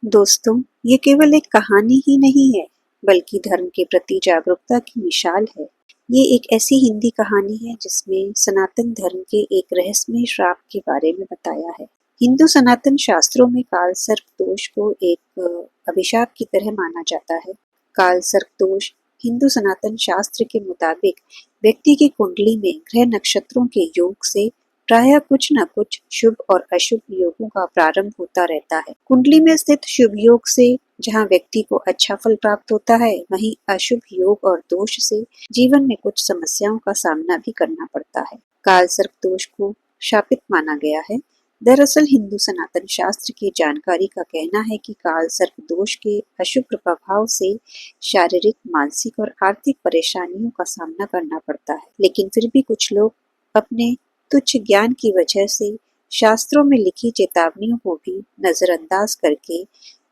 दोस्तों, ये केवल एक कहानी ही नहीं है, बल्कि धर्म के प्रति जागरूकता की मिसाल है। ये एक ऐसी हिंदी कहानी है जिसमें सनातन धर्म के एक रहस्यमय श्राप के बारे में बताया है। हिंदू सनातन शास्त्रों में काल सर्प दोष को एक अभिशाप की तरह माना जाता है। काल सर्प दोष हिंदू सनातन शास्त्र के मुताबिक व्यक्ति की कुंडली में ग्रह नक्षत्रों के योग से प्रायः कुछ न कुछ शुभ और अशुभ योगों का प्रारंभ होता रहता है। कुंडली में स्थित शुभ योग से जहाँ व्यक्ति को अच्छा फल प्राप्त होता है, वहीं अशुभ योग और दोष से जीवन में कुछ समस्याओं का सामना भी करना पड़ता है। काल सर्प दोष को शापित माना गया है। दरअसल हिंदू सनातन शास्त्र की जानकारी का कहना है कि काल सर्प दोष के अशुभ प्रभाव से शारीरिक, मानसिक और आर्थिक परेशानियों का सामना करना पड़ता है। लेकिन फिर भी कुछ लोग अपने तुच्छ ज्ञान की वजह से शास्त्रों में लिखी चेतावनियों को भी नजरअंदाज करके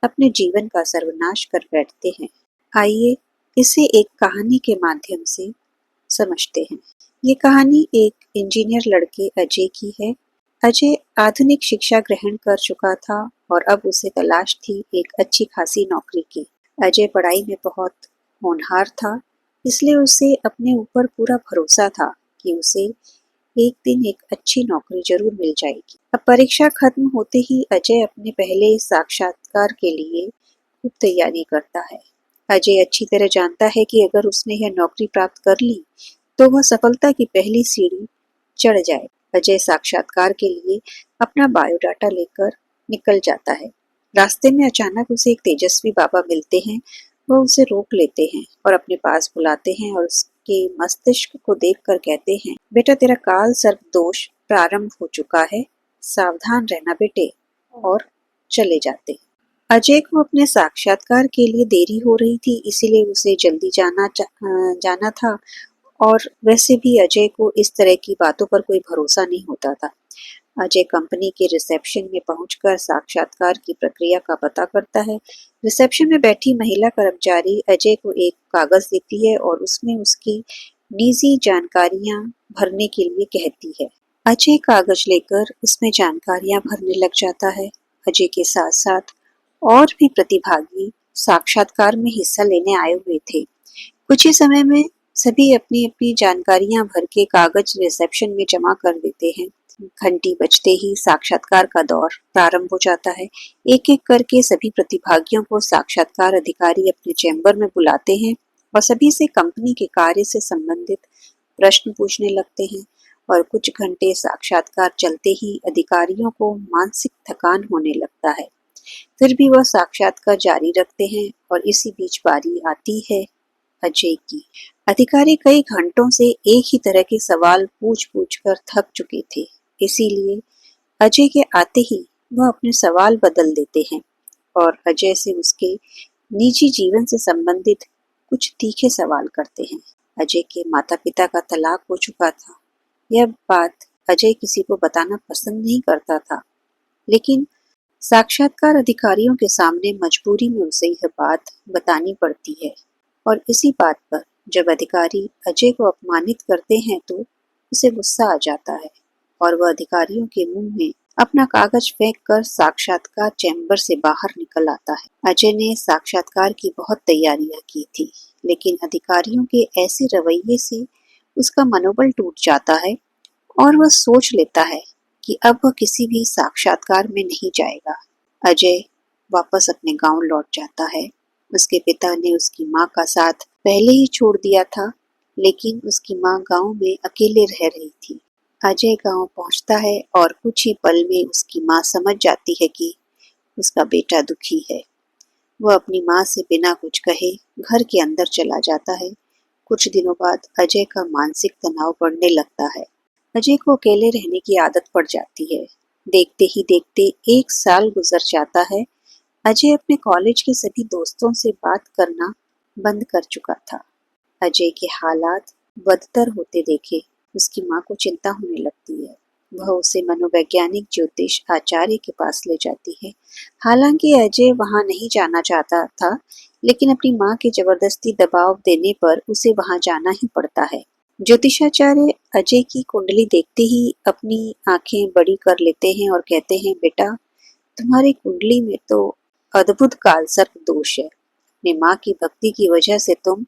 अपने जीवन का सर्वनाश कर बैठते हैं। आइए इसे एक कहानी के माध्यम से समझते हैं। ये कहानी एक इंजीनियर लड़के अजय की है। अजय आधुनिक शिक्षा ग्रहण कर चुका था और अब उसे तलाश थी एक अच्छी खासी नौकरी की। अजय पढ़ाई में बहुत होनहार था, इसलिए उसे अपने ऊपर पूरा भरोसा था कि उसे एक दिन एक अच्छी नौकरी जरूर मिल जाएगी। अब परीक्षा खत्म होते ही अजय अपने पहले साक्षात्कार के लिए खूब तैयारी करता है। अजय अच्छी तरह जानता है कि अगर उसने यह नौकरी प्राप्त कर ली तो वह सफलता की पहली सीढ़ी चढ़ जाए। अजय साक्षात्कार के लिए अपना बायोडाटा लेकर निकल जाता है। रास्ते में अचानक उसे एक तेजस्वी बाबा मिलते हैं। वह उसे रोक लेते हैं और अपने पास बुलाते हैं और उसके मस्तिष्क को देखकर कहते हैं, बेटा तेरा काल सर्प दोष प्रारंभ हो चुका है, सावधान रहना बेटे, और चले जाते हैं। अजय को अपने साक्षात्कार के लिए देरी हो रही थी, इसीलिए उसे जल्दी जाना था और वैसे भी अजय को इस तरह की बातों पर कोई भरोसा नहीं होता था। अजय कंपनी के रिसेप्शन में पहुंचकर साक्षात्कार की प्रक्रिया का पता करता है। रिसेप्शन में बैठी महिला कर्मचारी अजय को एक कागज देती है और उसमें उसकी निजी जानकारियां भरने के लिए कहती है। अजय कागज लेकर उसमें जानकारियां भरने लग जाता है। अजय के साथ साथ और भी प्रतिभागी साक्षात्कार में हिस्सा लेने आए हुए थे। कुछ ही समय में सभी अपनी अपनी जानकारियां भर के कागज रिसेप्शन में जमा कर देते हैं। घंटी बजते ही साक्षात्कार का दौर प्रारंभ हो जाता है। एक एक करके सभी प्रतिभागियों को साक्षात्कार अधिकारी अपने चैम्बर में बुलाते हैं और सभी से कंपनी के कार्य से संबंधित प्रश्न पूछने लगते हैं। और कुछ घंटे साक्षात्कार चलते ही अधिकारियों को मानसिक थकान होने लगता है। फिर भी वह साक्षात्कार जारी रखते हैं और इसी बीच बारी आती है अजय की। अधिकारी कई घंटों से एक ही तरह के सवाल पूछ पूछ कर थक चुके थे, इसीलिए अजय के आते ही वह अपने सवाल बदल देते हैं और अजय से उसके निजी जीवन से संबंधित कुछ तीखे सवाल करते हैं। अजय के माता पिता का तलाक हो चुका था। यह बात अजय किसी को बताना पसंद नहीं करता था, लेकिन साक्षात्कार अधिकारियों के सामने मजबूरी में उसे यह बात बतानी पड़ती है। और इसी बात पर जब अधिकारी अजय को अपमानित करते हैं तो उसे गुस्सा आ जाता है और वह अधिकारियों के मुंह में अपना कागज फेंक कर साक्षात्कार चैम्बर से बाहर निकल आता है। अजय ने साक्षात्कार की बहुत तैयारियां की थी, लेकिन अधिकारियों के ऐसे रवैये से उसका मनोबल टूट जाता है और वह सोच लेता है कि अब वह किसी भी साक्षात्कार में नहीं जाएगा। अजय वापस अपने गांव लौट जाता है। उसके पिता ने उसकी माँ का साथ पहले ही छोड़ दिया था, लेकिन उसकी माँ गांव में अकेले रह रही थी। अजय गांव पहुंचता है और कुछ ही पल में उसकी माँ समझ जाती है कि उसका बेटा दुखी है। वह अपनी माँ से बिना कुछ कहे घर के अंदर चला जाता है। कुछ दिनों बाद अजय का मानसिक तनाव बढ़ने लगता है। अजय को अकेले रहने की आदत पड़ जाती है। देखते ही देखते 1 साल गुजर जाता है। अजय अपने कॉलेज के सभी दोस्तों से बात करना बंद कर चुका था। अजय के हालात बदतर होते देखे उसकी माँ को चिंता होने लगती है। वह उसे मनोवैज्ञानिक ज्योतिष आचार्य के पास ले जाती है। हालांकि अजय वहां नहीं जाना चाहता था, लेकिन अपनी माँ के जबरदस्ती दबाव देने पर उसे वहां जाना ही पड़ता है। ज्योतिषाचार्य अजय की कुंडली देखते ही अपनी आंखें बड़ी कर लेते हैं और कहते हैं, बेटा तुम्हारी कुंडली में तो अद्भुत कालसर्प दोष है। अपनी माँ की भक्ति की वजह से तुम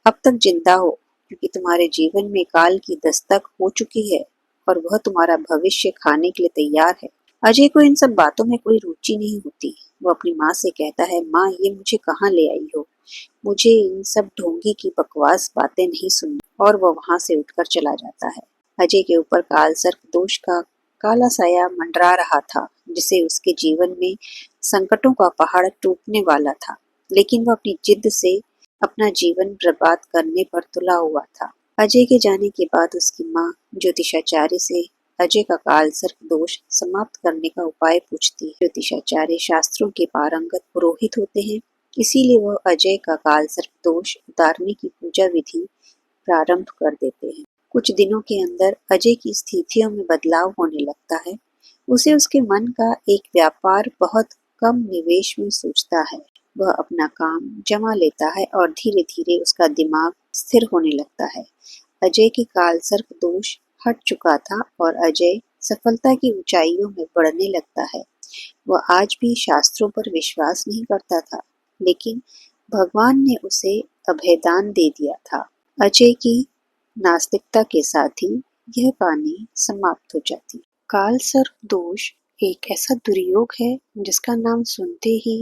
अब तक जिंदा हो, क्योंकि तुम्हारे जीवन में काल की दस्तक हो चुकी है और वह तुम्हारा भविष्य खाने के लिए तैयार है। अजय को इन सब बातों में कोई रुचि नहीं होती। वो अपनी माँ से कहता है, माँ ये मुझे कहाँ ले आई हो, मुझे इन सब ढोंगी की बकवास बातें नहीं सुननी, और वह वहां से उठकर चला जाता है। अजय के ऊपर कालसर्प दोष का काला साया मंडरा रहा था, जिसे उसके जीवन में संकटों का पहाड़ टूटने वाला था, लेकिन वह अपनी जिद से अपना जीवन बर्बाद करने पर तुला हुआ था। अजय के जाने के बाद उसकी माँ ज्योतिषाचार्य से अजय का कालसर्प दोष समाप्त करने का उपाय पूछती है। ज्योतिषाचार्य शास्त्रों के पारंगत पुरोहित होते हैं, इसीलिए वह अजय का कालसर्प दोष उतारने की पूजा विधि प्रारंभ कर देते हैं। कुछ दिनों के अंदर अजय की स्थितियों में बदलाव होने लगता है। उसे उसके मन का एक व्यापार बहुत कम निवेश में सूझता है। वह अपना काम जमा लेता है और धीरे धीरे उसका दिमाग स्थिर होने लगता है। अजय के कालसर्प दोष हट चुका था और अजय सफलता की ऊंचाइयों में बढ़ने लगता है। वह आज भी शास्त्रों पर विश्वास नहीं करता था, लेकिन भगवान ने उसे अभयदान दे दिया था। अजय की नास्तिकता के साथ ही यह कहानी समाप्त हो जाती। कालसर्प दोष एक ऐसा दुर्योग है जिसका नाम सुनते ही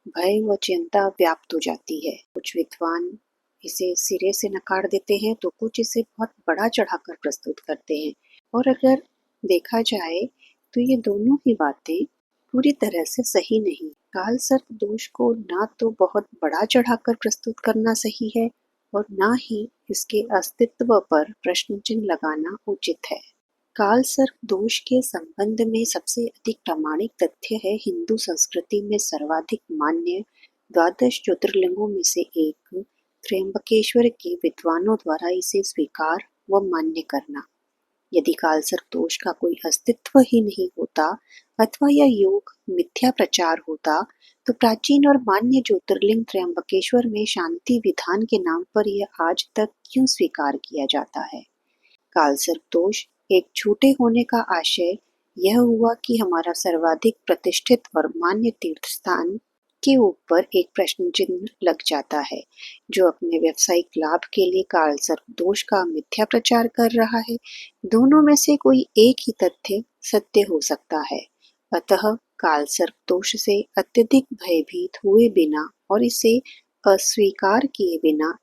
भय व चिंता व्याप्त हो जाती है। कुछ विद्वान इसे सिरे से नकार देते हैं तो कुछ इसे बहुत बड़ा चढ़ाकर प्रस्तुत करते हैं, और अगर देखा जाए तो ये दोनों ही बातें पूरी तरह से सही नहीं। कालसर्प दोष को ना तो बहुत बड़ा चढ़ाकर प्रस्तुत करना सही है और ना ही इसके अस्तित्व पर प्रश्न चिन्ह लगाना उचित है। कालसर्प दोष के संबंध में सबसे अधिक प्रामाणिक तथ्य है हिंदू संस्कृति में सर्वाधिक मान्य द्वादश ज्योतिर्लिंगों में से एक त्र्यंबकेश्वर के विद्वानों द्वारा इसे स्वीकार व मान्य करना। यदि कालसर्प दोष का कोई अस्तित्व ही नहीं होता अथवा यह योग मिथ्या प्रचार होता, तो प्राचीन और मान्य ज्योतिर्लिंग त्र्यंबकेश्वर में शांति विधान के नाम पर यह आज तक क्यों स्वीकार किया जाता है। कालसर्प दोष एक झूठे होने का आशय यह हुआ कि हमारा सर्वाधिक प्रतिष्ठित और मान्य तीर्थ स्थान के ऊपर एक प्रश्न चिन्ह लग जाता है, जो अपने व्यवसायिक लाभ के लिए कालसर्प दोष का मिथ्या प्रचार कर रहा है। दोनों में से कोई एक ही तथ्य सत्य हो सकता है। अतः कालसर्प दोष से अत्यधिक भयभीत हुए बिना और इसे अस्वीकार किए बिना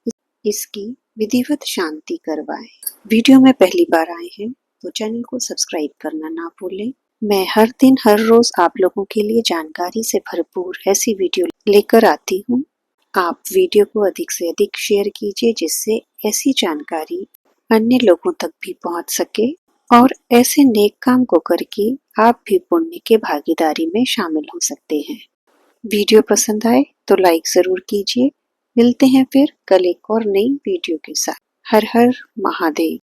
इसकी विधिवत शांति करवाएं। वीडियो में पहली बार आए हैं तो चैनल को सब्सक्राइब करना ना भूलें। मैं हर दिन हर रोज आप लोगों के लिए जानकारी से भरपूर ऐसी वीडियो लेकर आती हूँ। आप वीडियो को अधिक से अधिक शेयर कीजिए, जिससे ऐसी जानकारी अन्य लोगों तक भी पहुँच सके और ऐसे नेक काम को करके आप भी पुण्य के भागीदारी में शामिल हो सकते हैं। वीडियो पसंद आए तो लाइक जरूर कीजिए। मिलते हैं फिर कल एक और नई वीडियो के साथ। हर हर महादेव।